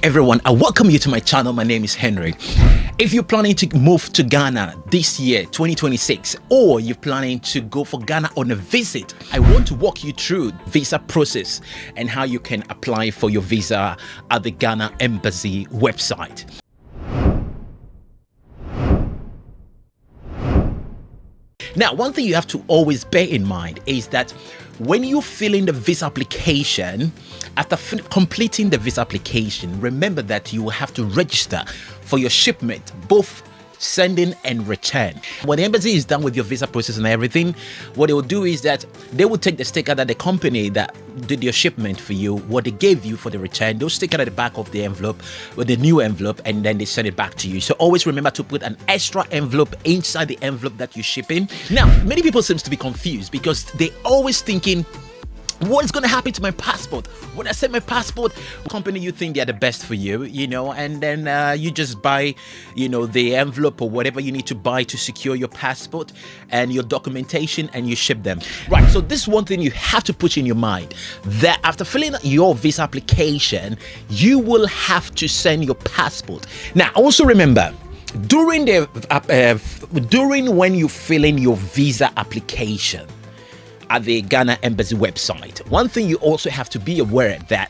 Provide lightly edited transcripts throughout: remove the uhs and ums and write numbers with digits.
everyone, I welcome you to my channel. My name is Henry. If you're planning to move to Ghana this year 2026, or you're planning to go for Ghana on a visit, I want to walk you through visa process and how you can apply for your visa at the Ghana Embassy website. Now, one thing you have to always bear in mind is that when you fill in the visa application, after completing the visa application, remember that you will have to register for your shipment, both sending and return. When the embassy is done with your visa process and everything, what they will do is that they will take the sticker that the company that did your shipment for you, what they gave you for the return, they'll stick it at the back of the envelope with the new envelope, and then they send it back to you. So always remember to put an extra envelope inside the envelope that you ship in. Now, many people seem to be confused because they always thinking, what is going to happen to my passport? When I send my passport, company you think they're the best for you, and then you just buy, the envelope or whatever you need to buy to secure your passport and your documentation, and you ship them. Right, so this is one thing you have to put in your mind, that after filling out your visa application, you will have to send your passport. Now, also remember, during when you fill in your visa application at the Ghana Embassy website, one thing you also have to be aware that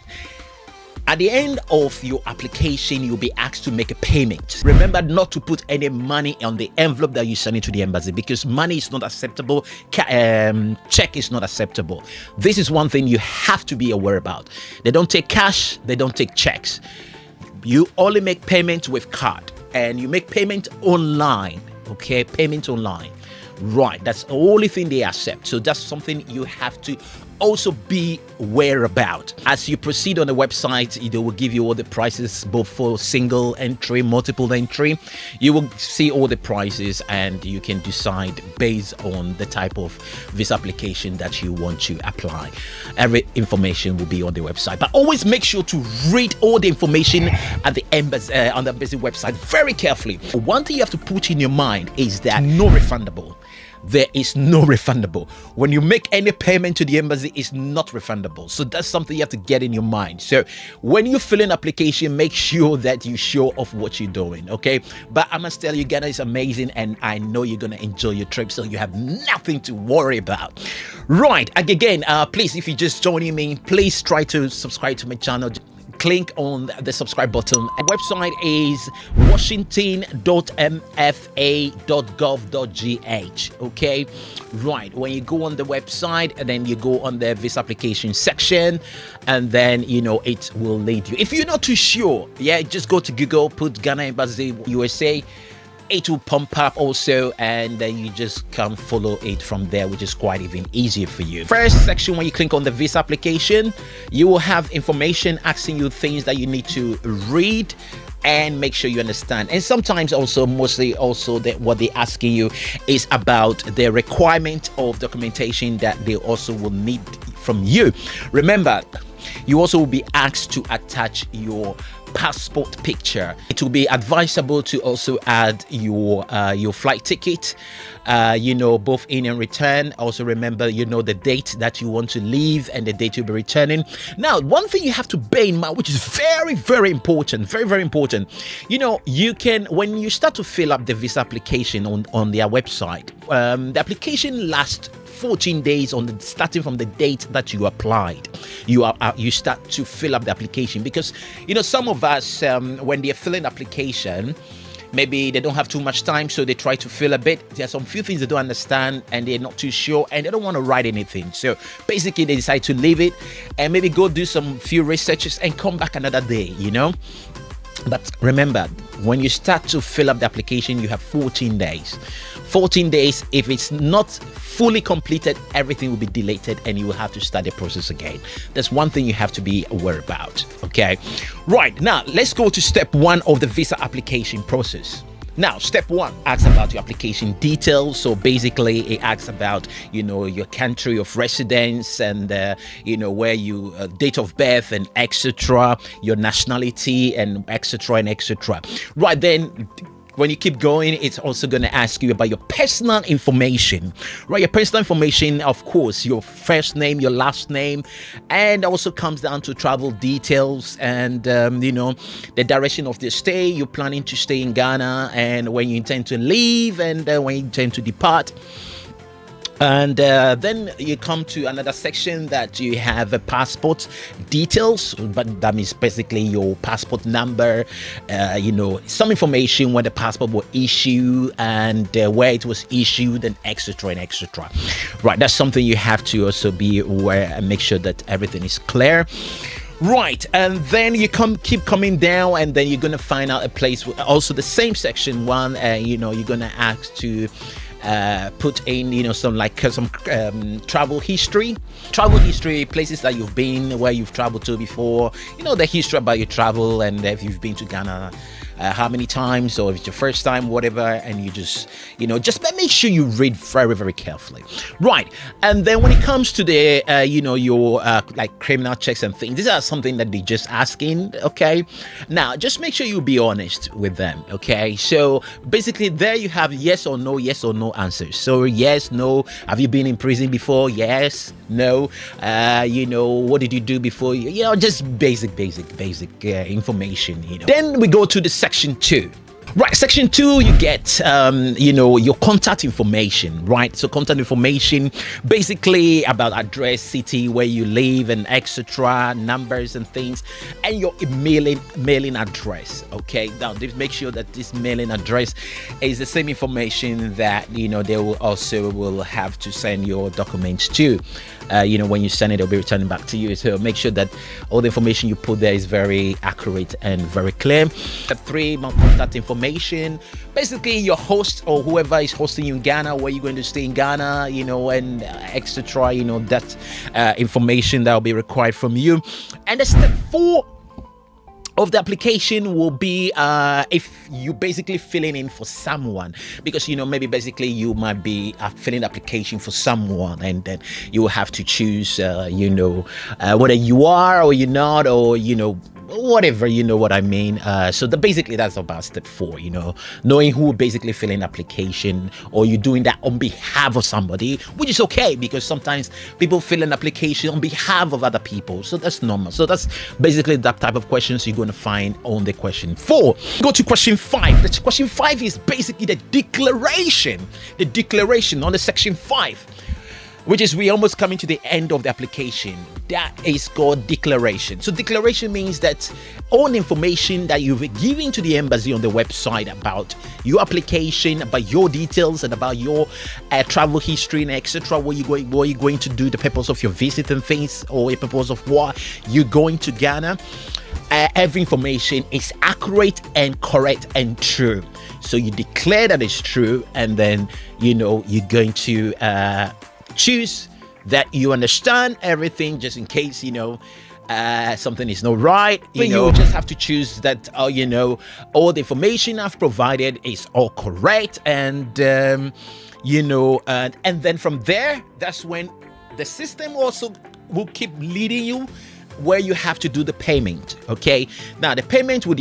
at the end of your application, you'll be asked to make a payment. Remember not to put any money on the envelope that you send it to the embassy, because money is not acceptable, check is not acceptable. This is one thing you have to be aware about. They don't take cash, they don't take checks. You only make payment with card, and you make payment online, okay? Payment online. Right, that's the only thing they accept. So that's something you have to also be aware about. As you proceed on the website, they will give you all the prices, both for single entry, multiple entry. You will see all the prices, and you can decide based on the type of visa application that you want to apply. Every information will be on the website, but always make sure to read all the information at the embassy on the embassy website very carefully. One thing you have to put in your mind is that no refundable. There is no refundable. When you make any payment to the embassy, it's not refundable. So that's something you have to get in your mind. So when you fill in application, make sure that you show off what you're doing, okay? But I must tell you, Ghana is amazing, and I know you're gonna enjoy your trip, so you have nothing to worry about. Right, again, please, if you're just joining me, please try to subscribe to my channel. Click on the subscribe button. Our website is washington.mfa.gov.gh. okay, right, when you go on the website, and then you go on the visa application section, and then it will lead you. If you're not too sure, just go to Google, put Ghana Embassy USA. It will pump up also, and then you just can follow it from there, which is quite even easier for you. First section, when you click on the visa application, you will have information asking you things that you need to read and make sure you understand. And sometimes also, mostly also, that what they're asking you is about the requirement of documentation that they also will need from you. Remember, you also will be asked to attach your passport picture. It will be advisable to also add your flight ticket, both in and return. Also remember, the date that you want to leave and the date you'll be returning. Now, one thing you have to bear in mind, which is very, very important, very, very important, you can, when you start to fill up the visa application on their website, the application lasts 14 days starting from the date that you applied. You start to fill up the application, because some of us, when they're filling application, maybe they don't have too much time, so they try to fill a bit. There are some few things they don't understand, and they're not too sure, and they don't want to write anything. So basically, they decide to leave it and maybe go do some few researches and come back another day. But remember, when you start to fill up the application, you have 14 days. 14 days, if it's not fully completed, everything will be deleted, and you will have to start the process again. That's one thing you have to be aware about, okay? Right, now let's go to step 1 of the visa application process. Now, step 1 asks about your application details. So basically, it asks about, your country of residence, and, where you, date of birth, and etc., your nationality, and etc., and etc. Right, then When you keep going, it's also going to ask you about your personal information, right? Your personal information, of course, your first name, your last name, and also comes down to travel details and, the direction of the stay. You're planning to stay in Ghana, and when you intend to leave, and when you intend to depart. And then you come to another section that you have passport details, but that means basically your passport number, some information when the passport was issued and where it was issued, and etc. and etc. Right, that's something you have to also be aware and make sure that everything is clear. Right, and then you keep coming down, and then you're gonna find out a place. Also, the same section one, you're gonna ask to put in some travel history, places that you've been, where you've traveled to before, the history about your travel, and if you've been to Ghana how many times, or if it's your first time, whatever. And you just make sure you read very, very carefully. Right, and then when it comes to the your like criminal checks and things, these are something that they just asking. Okay, now just make sure you be honest with them. Okay, so basically there you have yes or no answers. So yes, no. Have you been in prison before? Yes, no. What did you do before? Just basic information. Then we go to the section 2. Right, section 2, you get your contact information, right? So contact information, basically about address, city, where you live, and etc., numbers and things, and your mailing address. Okay, now make sure that this mailing address is the same information that they will have to send your documents to. When you send it, they'll be returning back to you. So make sure that all the information you put there is very accurate and very clear. 3, contact information. Basically, your host or whoever is hosting you in Ghana, where you're going to stay in Ghana, and etc. That information that will be required from you. And the step 4 of the application will be if you basically filling in for someone, because maybe basically you might be filling the application for someone, and then you will have to choose whether you are or you're not, or whatever, what I mean. So basically that's about step 4, knowing who basically fill in application, or you're doing that on behalf of somebody, which is okay, because sometimes people fill an application on behalf of other people, so that's normal. So that's basically that type of questions you're going to find on the question 4. Go to question 5. The question 5 is basically the declaration on the section 5, which is we almost coming to the end of the application. That is called declaration. So declaration means that all the information that you've given to the embassy on the website about your application, about your details, and about your travel history and etc., what you're going to do, the purpose of your visit and things, or the purpose of why you're going to Ghana. Every information is accurate and correct and true. So you declare that it's true, and then you're going to choose that you understand everything, just in case something is not right. You just have to choose that all the information I've provided is all correct, and and then from there, that's when the system also will keep leading you where you have to do the payment. Okay, now the payment will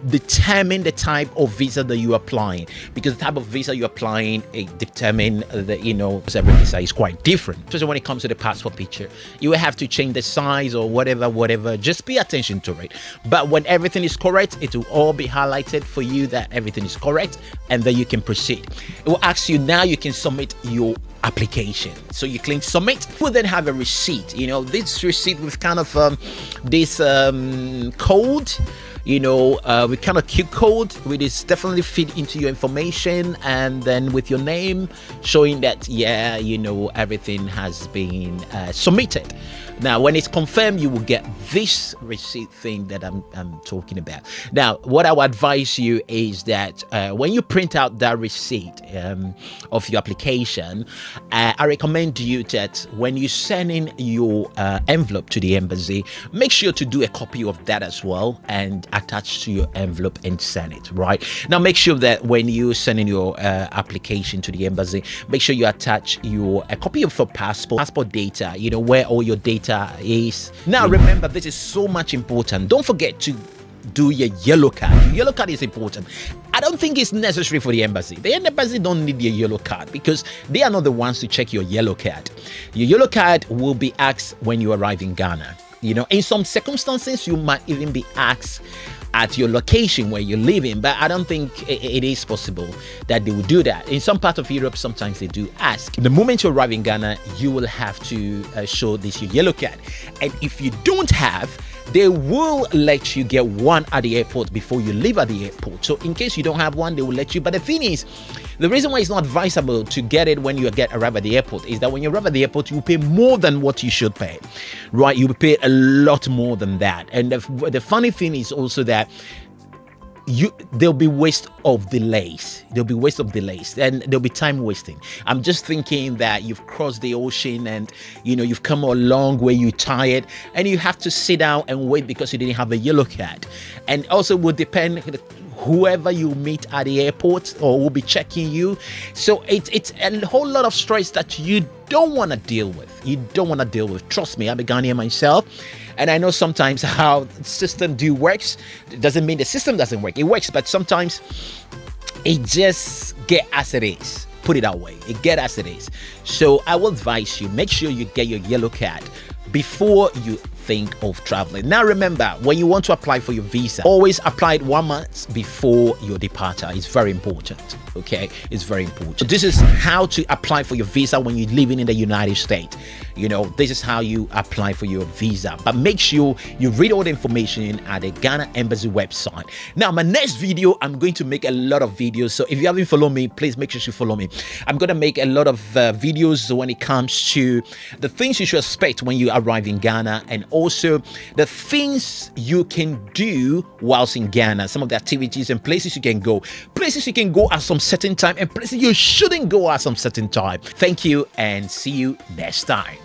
determine the type of visa that you're applying, because the type of visa you're applying determine because every visa is quite different. Especially when it comes to the passport picture, you will have to change the size or whatever. Just pay attention to it. But when everything is correct, it will all be highlighted for you that everything is correct, and then you can proceed. It will ask you, now you can submit your application. So you click submit. We'll then have a receipt. This receipt with kind of this code, with kind of cute code, which is definitely fit into your information, and then with your name showing that everything has been submitted. Now, when it's confirmed, you will get this receipt thing that I'm talking about. Now, what I would advise you is that when you print out that receipt of your application, I recommend you that when you send in your envelope to the embassy, make sure to do a copy of that as well and attach to your envelope and send it. Right now, make sure that when you send in your application to the embassy, make sure you attach a copy of your passport data. Where all your data is. Now remember, this is so much important. Don't forget to do your yellow card. Your yellow card is important. I don't think it's necessary for the embassy. The embassy don't need your yellow card because they are not the ones to check your yellow card. Your yellow card will be asked when you arrive in Ghana. In some circumstances, you might even be asked at your location where you're living, but I don't think it is possible that they will do that. In some parts of Europe, sometimes they do ask. The moment you arrive in Ghana, you will have to show this your yellow card, and if you don't have, they will let you get one at the airport before you leave at the airport. So in case you don't have one, they will let you. But the thing is, the reason why it's not advisable to get it when you arrive at the airport is that when you arrive at the airport, you pay more than what you should pay, right? You pay a lot more than that. And the funny thing is also that there'll be waste of delays. There'll be waste of delays, and there'll be time wasting. I'm just thinking that you've crossed the ocean and you've come a long way, you're tired, and you have to sit down and wait because you didn't have a yellow card. And also will depend whoever you meet at the airport or will be checking you. So it's a whole lot of stress that you don't want to deal with. Trust me, I'm a Ghanaian myself, and I know sometimes how the system works. It doesn't mean the system doesn't work. It works, but sometimes it just get as it is. Put it that way. It get as it is. So I will advise you, make sure you get your yellow card before you think of traveling. Now remember, when you want to apply for your visa, always apply it 1 month before your departure. It's very important. Okay, it's very important. So this is how to apply for your visa when you're living in the United States. This is how you apply for your visa, but make sure you read all the information at the Ghana Embassy website. Now my next video, I'm going to make a lot of videos, so if you haven't followed me, please make sure you follow me. I'm going to make a lot of videos when it comes to the things you should expect when you arrive in Ghana, and also the things you can do whilst in Ghana, some of the activities and places you can go at some certain time, and places you shouldn't go at some certain time. Thank you, and see you next time.